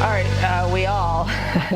All right, we all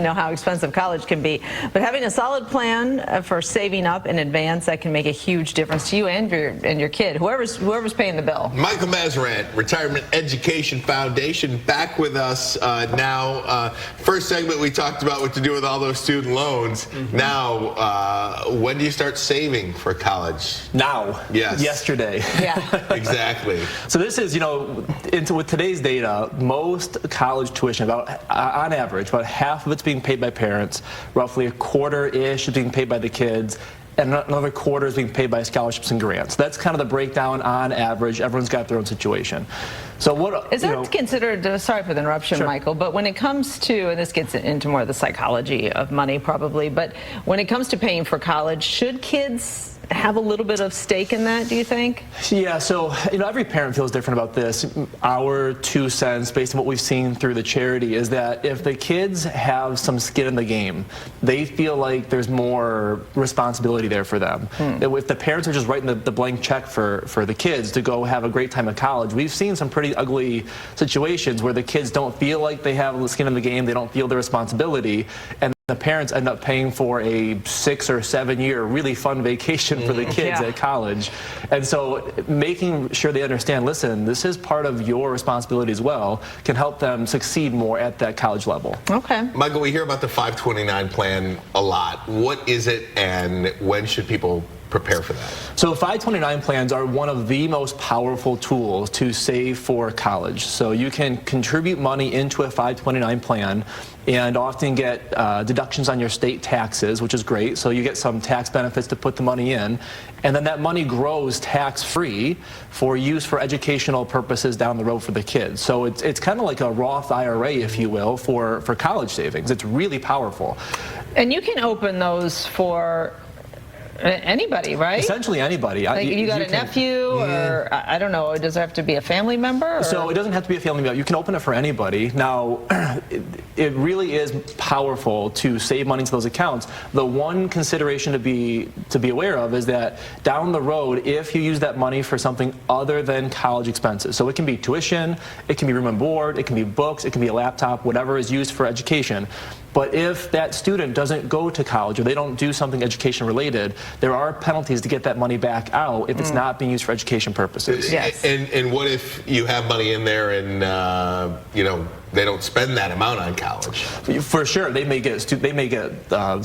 know how expensive college can be, but having a solid plan for saving up in advance, that can make a huge difference to you and your kid, whoever's paying the bill. Michael Masserant, Retirement Education Foundation, back with us now. First segment we talked about what to do with all those student loans. Now, when do you start saving for college? Now. Yes. Yesterday. Yeah. Exactly. So this is, with today's data, most college tuition, on average, about half of it's being paid by parents, roughly a quarter-ish is being paid by the kids, and another quarter is being paid by scholarships and grants. That's kind of the breakdown on average. Everyone's got their own situation. So what is that considered? Sorry for the interruption, Sure. Michael. But when it comes to, and this gets into more of the psychology of money, probably. But when it comes to paying for college, should kids have a little bit of stake in that, do you think? Yeah, so every parent feels different about this. Our 2 cents, based on what we've seen through the charity, is that if the kids have some skin in the game, they feel like there's more responsibility there for them. If the parents are just writing the blank check for the kids to go have a great time at college, we've seen some pretty ugly situations where the kids don't feel like they have skin in the game, they don't feel the responsibility, and the parents end up paying for a 6 or 7 year really fun vacation for the kids at college. And so making sure they understand, listen, this is part of your responsibility as well, can help them succeed more at that college level. Okay. Michael, we hear about the 529 plan a lot. What is it, and when should people prepare for that? So 529 plans are one of the most powerful tools to save for college. So you can contribute money into a 529 plan and often get deductions on your state taxes, which is great. So you get some tax benefits to put the money in, and then that money grows tax-free for use for educational purposes down the road for the kids. So it's kind of like a Roth IRA, if you will, for college savings. It's really powerful. And you can open those for anybody, right? Essentially anybody. Like you got a nephew, or I don't know, does it have to be a family member? Or? So it doesn't have to be a family member. You can open it for anybody. Now, it really is powerful to save money into those accounts. The one consideration to be aware of is that down the road, if you use that money for something other than college expenses, so it can be tuition, it can be room and board, it can be books, it can be a laptop, whatever is used for education. But if that student doesn't go to college or they don't do something education related, there are penalties to get that money back out if it's not being used for education purposes. Yes. And what if you have money in there and they don't spend that amount on college? For sure, they may get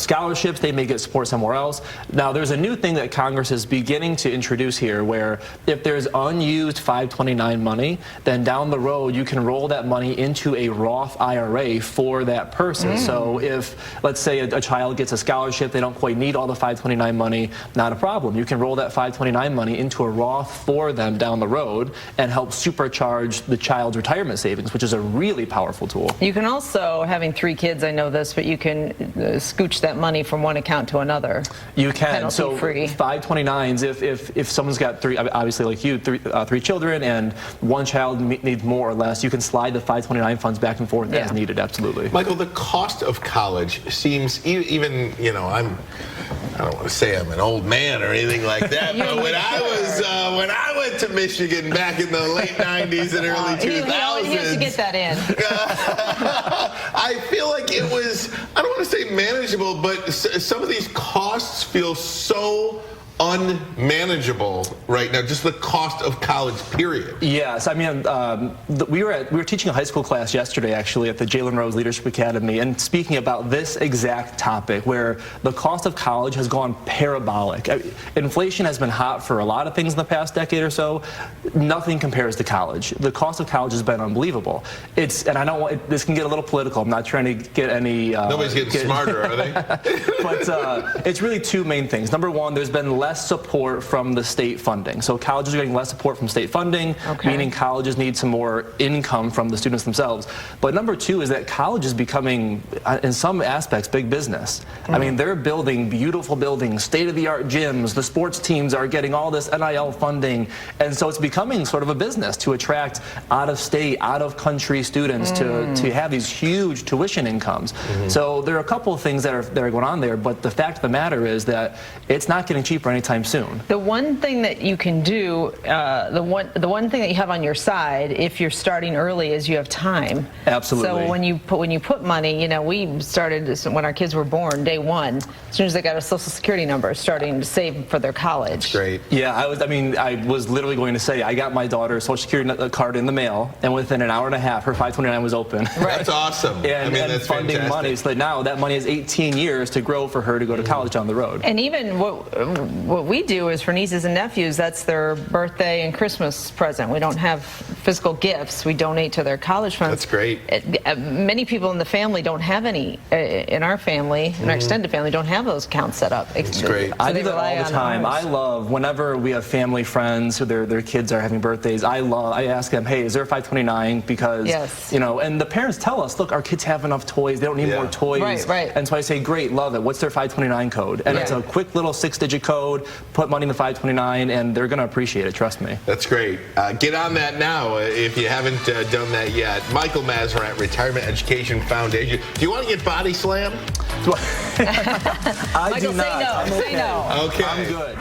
scholarships, they may get support somewhere else. Now, there's a new thing that Congress is beginning to introduce here, where if there's unused 529 money, then down the road you can roll that money into a Roth IRA for that person. So if, let's say, a child gets a scholarship, they don't quite need all the 529 money, not a problem. You can roll that 529 money into a Roth for them down the road and help supercharge the child's retirement savings, which is a really powerful tool. You can also, having 3 kids, I know this, but you can scooch that money from one account to another. You can. Penalty free. 529s, if someone's got 3, obviously like you, 3 children, and one child needs more or less, you can slide the 529 funds back and forth as needed. Absolutely. Michael, the cost of college seems, even, I don't want to say I'm an old man or anything like that, but when I went to Michigan back in the late 90s and early 2000s, he has to get that in. I feel like it was, I don't want to say manageable, but some of these costs feel so unmanageable right now, just the cost of college, period. Yes, I mean, we were teaching a high school class yesterday, actually, at the Jalen Rose Leadership Academy, and speaking about this exact topic, where the cost of college has gone parabolic. Inflation has been hot for a lot of things in the past decade or so. Nothing compares to college. The cost of college has been unbelievable. And I don't want, this can get a little political. I'm not trying to get any. Nobody's getting smarter, are they? But it's really 2 main things. Number one, there's been less support from the state funding. So colleges are getting less support from state funding, meaning colleges need some more income from the students themselves. But number 2 is that college is becoming, in some aspects, big business. I mean, they're building beautiful buildings, state-of-the-art gyms, the sports teams are getting all this NIL funding, and so it's becoming sort of a business to attract out-of-state, out-of-country students to have these huge tuition incomes. So there are a couple of things that are going on there, but the fact of the matter is that it's not getting cheaper anytime soon. The one thing that you can do, the one thing that you have on your side, if you're starting early, is you have time. Absolutely. So when you put money, you know, we started this when our kids were born, day one. As soon as they got a Social Security number, starting to save for their college. Great. Yeah, I was literally going to say, I got my daughter's Social Security card in the mail, and within an hour and a half, her 529 was open. Right. That's awesome. And that's funding fantastic. money, so that now that money has 18 years to grow for her to go to college down the road. And even what we do is for nieces and nephews, that's their birthday and Christmas present. We don't have physical gifts. We donate to their college funds. That's great. Many people in the family don't have any, in our family, in our extended family, don't have those accounts set up. That's great. I do that all the time. I love, whenever we have family friends who their kids are having birthdays, I ask them, hey, is there a 529? Because, yes. you know, and the parents tell us, look, our kids have enough toys. They don't need more toys. Right. And so I say, great, love it. What's their 529 code? And it's a quick little 6-digit code, put money in the 529, and they're going to appreciate it, trust me. That's great. Get on that now if you haven't done that yet. Michael Masserant, Retirement Education Foundation. Do you want to get body slammed? I Michael, do not. say no. I'm okay. Say no. Okay. I'm good.